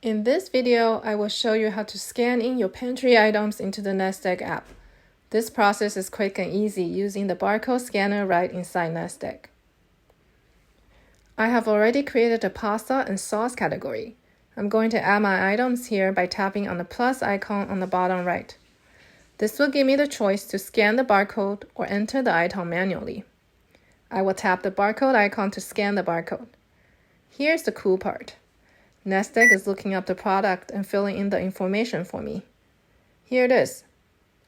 In this video, I will show you how to scan in your Pantry items into the Nest Egg app. This process is quick and easy using the barcode scanner right inside Nest Egg. I have already created a pasta and sauce category. I'm going to add my items here by tapping on the plus icon on the bottom right. This will give me the choice to scan the barcode or enter the item manually. I will tap the barcode icon to scan the barcode. Here's the cool part. Nest Egg is looking up the product and filling in the information for me. Here it is.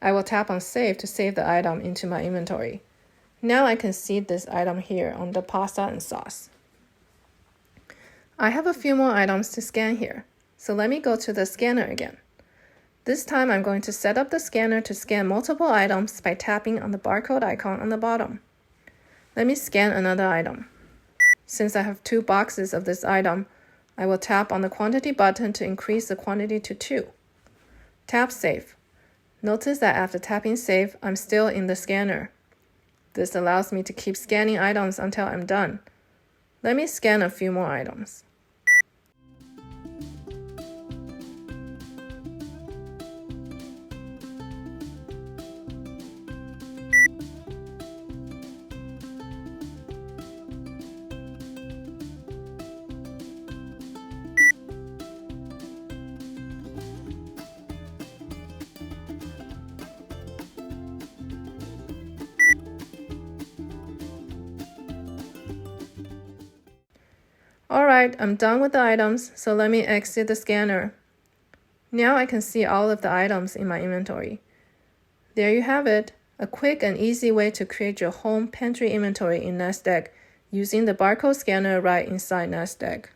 I will tap on Save to save the item into my inventory. Now I can see this item here on the pasta and sauce. I have a few more items to scan here, so let me go to the scanner again. This time I'm going to set up the scanner to scan multiple items by tapping on the barcode icon on the bottom. Let me scan another item. Since I have 2 boxes of this item, I will tap on the quantity button to increase the quantity to 2. Tap Save. Notice that after tapping Save, I'm still in the scanner. This allows me to keep scanning items until I'm done. Let me scan a few more items. Alright, I'm done with the items, so let me exit the scanner. Now I can see all of the items in my inventory. There you have it, a quick and easy way to create your home pantry inventory in Nest Egg using the barcode scanner right inside Nest Egg.